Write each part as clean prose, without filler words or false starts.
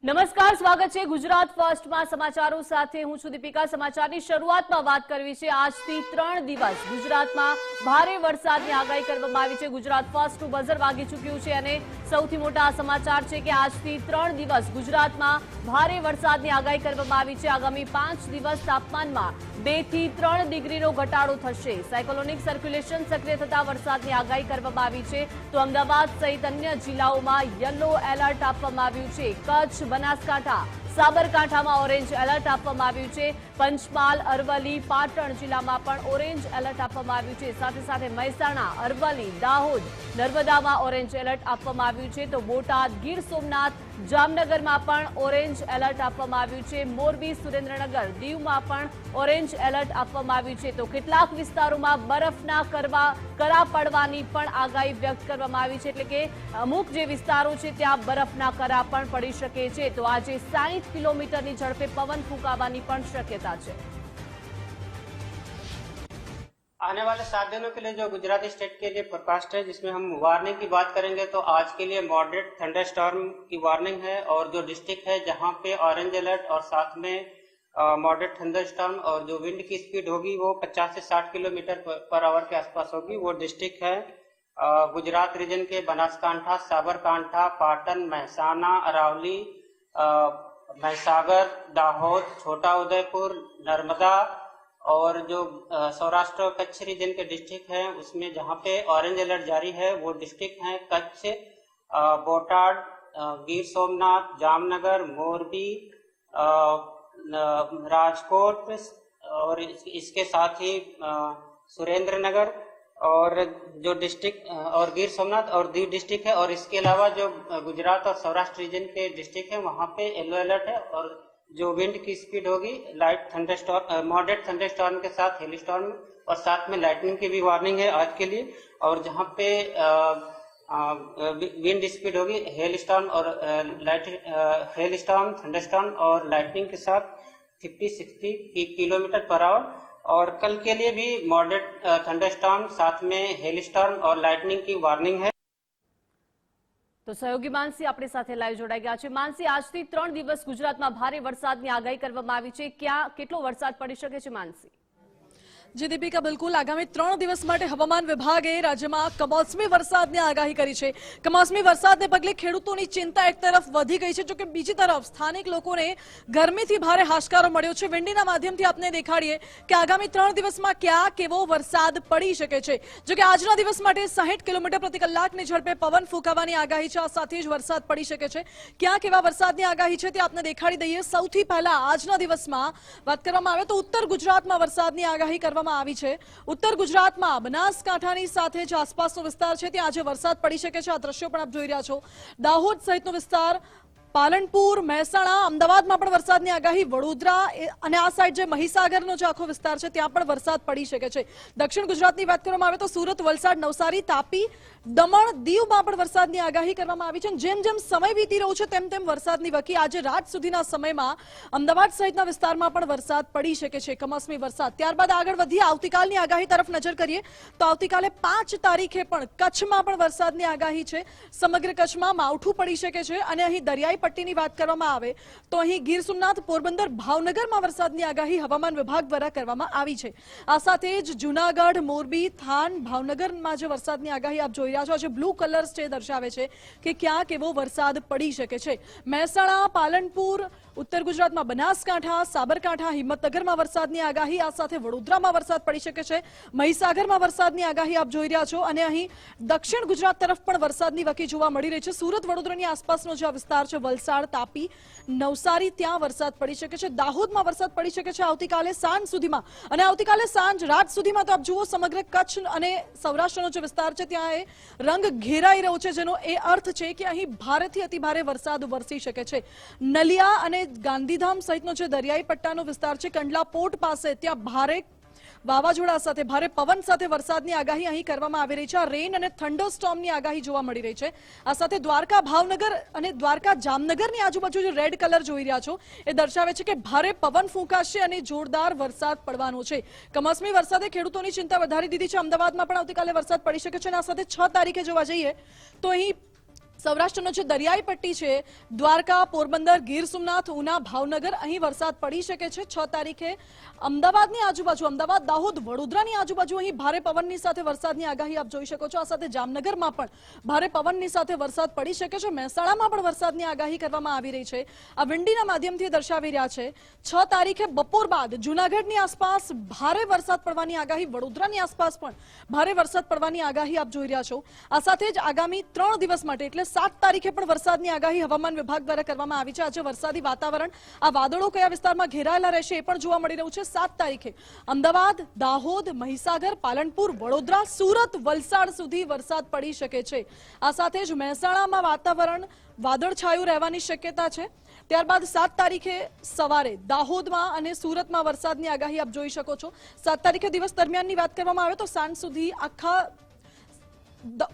નમસ્કાર, સ્વાગત છે ગુજરાત ફર્સ્ટમાં સમાચારો સાથે હું છું દીપિકા। સમાચારની શરૂઆતમાં વાત કરવી છે આજથી 3 દિવસ ગુજરાતમાં ભારે વરસાદની આગાહી કરવામાં આવી છે। ગુજરાત ફર્સ્ટનું બઝર વાગી ચૂક્યું છે અને સૌથી મોટા સમાચાર છે કે આજથી 3 દિવસ ગુજરાતમાં ભારે વરસાદની આગાહી કરવામાં આવી છે। આગામી 5 દિવસ તાપમાનમાં 2 થી 3 ડિગ્રીનો ઘટાડો થશે। સાયક્લોનિક સર્ક્યુલેશન સક્રિય થતા વરસાદની આગાહી કરવામાં આવી છે તો અમદાવાદ સહિત અન્ય જિલ્લાઓમાં યલો એલર્ટ આપવામાં આવ્યું છે। કચ્છ, બનાસકાંઠા, સાબરકાંઠામાં ઓરેન્જ એલર્ટ આપવામાં આવ્યું છે। પંચમહાલ, અરવલ્લી, પાટણ જિલ્લામાં પણ ઓરેન્જ એલર્ટ આપવામાં આવ્યું છે। સાથે સાથે મહેસાણા, અરવલ્લી, દાહોદ, નર્મદામાં ઓરેન્જ એલર્ટ આપવામાં આવ્યું છે તો બોટાદ, ગીર સોમનાથ, જામનગરમાં પણ ઓરેન્જ એલર્ટ આપવામાં આવ્યું છે। મોરબી, સુરેન્દ્રનગર, દીવમાં પણ ઓરેન્જ એલર્ટ આપવામાં આવ્યું છે તો કેટલાક વિસ્તારોમાં બરફના કરા પડવાની પણ આગાહી વ્યક્ત કરવામાં આવી છે, એટલે કે અમુક જે વિસ્તારો છે ત્યાં બરફના કરા પણ પડી શકે છે તો આજે 60 કિલોમીટરની ઝડપે પવન ફૂંકાવાની પણ શક્યતા છે। आने वाले 7 दिनों के लिए जो गुजराती स्टेट के लिए फोरकास्ट है, जिसमें हम वार्निंग की बात करेंगे तो आज के लिए मॉडरेट थंडरस्टॉर्म की वार्निंग है और जो डिस्ट्रिक्ट है जहां पे ऑरेंज अलर्ट और साथ में मॉडरेट थंडरस्टॉर्म और जो विंड की स्पीड होगी वो 50 से 60 किलोमीटर पर आवर के आसपास होगी। वो डिस्ट्रिक्ट है गुजरात रीजन के बनासकांठा, साबरकांठा, पाटन, महसाना, अरावली, महसागर, दाहोद, छोटा उदयपुर, नर्मदा और जो सौराष्ट्र कच्छ रीजन के डिस्ट्रिक्ट हैं उसमें जहाँ पे ऑरेंज अलर्ट जारी है वो डिस्ट्रिक्ट हैं कच्छ, बोटाड, गिर सोमनाथ, जामनगर, मोरबी, राजकोट और इसके साथ ही सुरेंद्रनगर और जो डिस्ट्रिक्ट और गिर सोमनाथ और दीव डिस्ट्रिक्ट है। और इसके अलावा जो गुजरात और सौराष्ट्र रीजन के डिस्ट्रिक्ट है वहाँ पे येलो अलर्ट है और जो विंड की स्पीड होगी लाइट थंडरस्टॉर्म, मॉडरेट थंडरस्टॉर्म के साथ हेलस्टॉर्म और साथ में लाइटनिंग की भी वार्निंग है आज के लिए। और जहाँ पे विंड स्पीड होगी हेलस्टॉर्म और हेलस्टॉर्म, थंडरस्टॉर्म और लाइटनिंग के साथ 50-60 किलोमीटर पर आवर। और कल के लिए भी मॉडरेट थंडरस्टॉर्म साथ में हेलस्टॉर्म और लाइटनिंग की वार्निंग है। તો સહયોગી માનસી આપણી સાથે લાઈવ જોડાઈ ગયા છે। માનસી, આજથી 3 દિવસ ગુજરાતમાં ભારે વરસાદની આગાહી કરવામાં આવી છે, ક્યાં કેટલો વરસાદ પડી શકે છે? માનસી जी दीपिका, बिल्कुल आगामी 3 दिवस माटे हवामान विभागे राज्यમાં કમોસમી વરસાદની આગાહી કરી છે। કમોસમી વરસાદને પગલે ખેડૂતોની ચિંતા એક તરફ વધી ગઈ છે, જો કે બીજી તરફ સ્થાનિક લોકોને ગરમીથી ભારે હાશકારો મળ્યો છે। વિંડીના માધ્યમથી આપને દેખાડીએ કે આગામી 3 દિવસમાં ક્યાં કેવો વરસાદ પડી શકે છે। જો કે આજના દિવસ માટે 60 કિલોમીટર પ્રતિ કલાકની ઝડપે પવન ફૂંકાવાની આગાહી છે, આ સાથે જ વરસાદ પડી શકે છે। ક્યાં કેવા વરસાદની આગાહી છે તે આપને દેખાડી દઈએ। સૌથી પહેલા આજના દિવસમાં વાત કરવામાં આવે તો ઉત્તર ગુજરાતમાં વરસાદની આગાહી કરવામાં આવી છે। ઉત્તર ગુજરાતમાં બનાસકાંઠાની સાથે જે આસપાસનો વિસ્તાર છે ત્યાં આજે વરસાદ પડી શકે છે। આ દ્રશ્યો પણ આપ જોઈ રહ્યા છો। દાહોદ સહિતનો વિસ્તાર, પાલનપુર, મહેસાણા, અમદાવાદમાં પણ વરસાદની આગાહી, વડોદરા અને આ સાઈડ જે મહીસાગરનો જે આખો વિસ્તાર છે ત્યાં પણ વરસાદ પડી શકે છે। દક્ષિણ ગુજરાતની વાત કરવામાં આવે તો સુરત, વલસાડ, નવસારી, તાપી, દમણ, દીવમાં પણ વરસાદની આગાહી કરવામાં આવી છે। જેમ જેમ સમય વીતી રહ્યો છે તેમ તેમ વરસાદની વકી આજે રાત સુધીના સમયમાં અમદાવાદ સહિતના વિસ્તારમાં પણ વરસાદ પડી શકે છે, કમોસમી વરસાદ। ત્યારબાદ આગળ વધીએ, આવતીકાલની આગાહી તરફ નજર કરીએ તો આવતીકાલે 5 તારીખે પણ કચ્છમાં પણ વરસાદની આગાહી છે। સમગ્ર કચ્છમાં માવઠું પડી શકે છે અને અહીં દરિયાઈ પટ્ટીની વાત કરવામાં આવે તો અહીં ગીર સોમનાથ, પોરબંદર, ભાવનગરમાં વરસાદની આગાહી હવામાન વિભાગ દ્વારા કરવામાં આવી છે। આ સાથે જ જૂનાગઢ, મોરબી, થાન, ભાવનગરમાં જે વરસાદની આગાહી આપ જોઈ રહ્યા છો, જે બ્લુ કલર્સ છે દર્શાવે છે કે ક્યાં કેવો વરસાદ પડી શકે છે। મહેસાણા, પાલનપુર, ઉત્તર ગુજરાતમાં બનાસકાંઠા, સાબરકાંઠા, હિંમતનગરમાં વરસાદની આગાહી, આ સાથે વડોદરામાં વરસાદ પડી શકે છે। મહીસાગરમાં વરસાદની આગાહી આપ જોઈ રહ્યા છો અને અહીં દક્ષિણ ગુજરાત તરફ પણ વરસાદની વકી જોવા મળી રહી છે। સુરત, વડોદરાની આસપાસનો જે વિસ્તાર છે, વલસાડ, તાપી, નવસારી, ત્યાં વરસાદ પડી શકે છે। દાહોદમાં વરસાદ પડી શકે છે આવતીકાલે સાંજ સુધીમાં અને આવતીકાલે સાંજ રાત સુધીમાં તો આપ જુઓ સમગ્ર કચ્છ અને સૌરાષ્ટ્રનો જે વિસ્તાર છે ત્યાં એ રંગ ઘેરાઈ રહ્યો છે, જેનો એ અર્થ છે કે અહીં ભારેથી અતિભારે વરસાદ વરસી શકે છે। નલિયા અને ગાંધીધામ સહિતનો જે દરિયાઈ પટ્ટાનો વિસ્તાર છે, કંડલા પોર્ટ પાસે, ત્યાં ભારે વાવાઝોડા સાથે ભારે પવન સાથે વરસાદની આગાહી અહીં કરવામાં આવી રહી છે। આ રેન અને થંડરસ્ટોર્મની આગાહી જોવા મળી રહી છે। આ સાથે દ્વારકા, ભાવનગર અને દ્વારકા, જામનગરની આજુબાજુ જે રેડ કલર જોઈ રહ્યા છો એ દર્શાવે છે કે ભારે પવન ફૂંકાશે અને જોરદાર વરસાદ પડવાનો છે। કમોસમી વરસાદે ખેડૂતોની ચિંતા વધારી દીધી છે। અમદાવાદમાં પણ આવતીકાલે વરસાદ પડી શકે છે અને આ સાથે 6 તારીખે જોવા જઈએ તો અહીં સૌરાષ્ટ્રનો જે દરિયાઈ પટ્ટી છે, દ્વારકા, પોરબંદર, ગીર સોમનાથ, ઉના, ભાવનગર, અહીં વરસાદ પડી શકે છે. 6 તારીખે અમદાવાદની આજુબાજુ, અમદાવાદ, દાહોદ, વડોદરાની આજુબાજુ અહીં ભારે પવનની સાથે વરસાદની આગાહી આપ જોઈ શકો છો. આ સાથે જામનગરમાં પણ ભારે પવનની સાથે વરસાદ પડી શકે છે. મહેસાણામાં પણ વરસાદની આગાહી કરવામાં આવી રહી છે. આ વિંડીના માધ્યમથી દર્શાવી રહ્યા છે. 6 તારીખે બપોર બાદ જૂનાગઢની આસપાસ ભારે વરસાદ પડવાની આગાહી, વડોદરાની આસપાસ પણ ભારે વરસાદ પડવાની આગાહી આપ જોઈ રહ્યા છો. આ સાથે જ આગામી 3 દિવસ માટે એટલે 7 તારીખે પણ વરસાદની આગાહી હવામાન વિભાગ દ્વારા કરવામાં આવી છે. આજે વરસાદી વાતાવરણ, આ વાદળો કયા વિસ્તારમાં ઘેરાયેલા રહેશે એ પણ જોવા મળી રહ્યું છે. 7 તારીખે અમદાવાદ, દાહોદ, મહીસાગર, પાલનપુર, વડોદરા, સુરત, વલસાડ સુધી વરસાદ પડી શકે છે. આ સાથે જ મહેસાણામાં વાતાવરણ વાદળછાયું રહેવાની શક્યતા છે. ત્યારબાદ 7 તારીખે સવારે દાહોદમાં અને સુરતમાં વરસાદની આગાહી આપ જોઈ શકો છો. 7 તારીખે દિવસ દરમિયાનની વાત કરવામાં આવે તો સાંજ સુધી આખા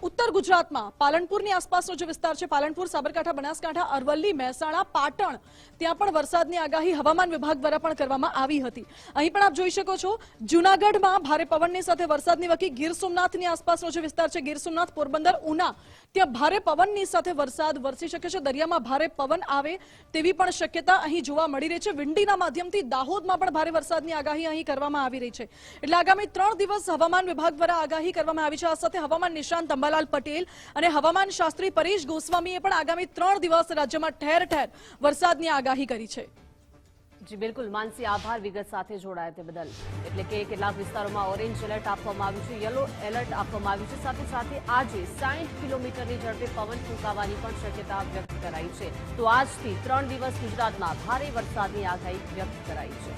ઉત્તર ગુજરાતમાં પાલનપુરની આસપાસનો જે વિસ્તાર છે, પાલનપુર, સાબરકાંઠા, બનાસકાંઠા, અરવલ્લી, મહેસાણા, પાટણ, ત્યાં પણ વરસાદની આગાહી હવામાન વિભાગ દ્વારા પણ કરવામાં આવી હતી. અહીં પણ આપ જોઈ શકો છો જૂનાગઢમાં ભારે પવનની સાથે વરસાદની વકી, ગીર સોમનાથની આસપાસનો જે વિસ્તાર છે, ગીર સોમનાથ, પોરબંદર, ઉના, ત્યાં ભારે પવનની સાથે વરસાદ વરસી શકે છે. દરિયામાં ભારે પવન આવે તેવી પણ શક્યતા અહીં જોવા મળી રહી છે. વિંડીના માધ્યમથી દાહોદમાં પણ ભારે વરસાદની આગાહી અહીં કરવામાં આવી રહી છે. એટલે આગામી 3 દિવસ હવામાન વિભાગ દ્વારા આગાહી કરવામાં આવી છે. આ સાથે હવામાન નિષ્ણાત અંબાલાલ પટેલ અને હવામાન શાસ્ત્રી પરેશ ગોસ્વામીએ પણ આગામી 3 દિવસ રાજ્યમાં ઠેર ઠેર વરસાદની આગાહી કરી છે. જી બિલકુલ માનસી, આભાર વિગત સાથે જોડાયા તે બદલ. એટલે કે કેટલાક વિસ્તારોમાં ઓરેન્જ એલર્ટ આપવામાં આવ્યું છે, યલો એલર્ટ આપવામાં આવ્યું છે. સાથે સાથે આજે 60 કિલોમીટરની ઝડપે પવન ફૂંકાવાની પણ શક્યતા વ્યક્ત કરાઈ છે. તો આજથી 3 દિવસ ગુજરાતમાં ભારે વરસાદની આગાહી વ્યક્ત કરાઈ છે.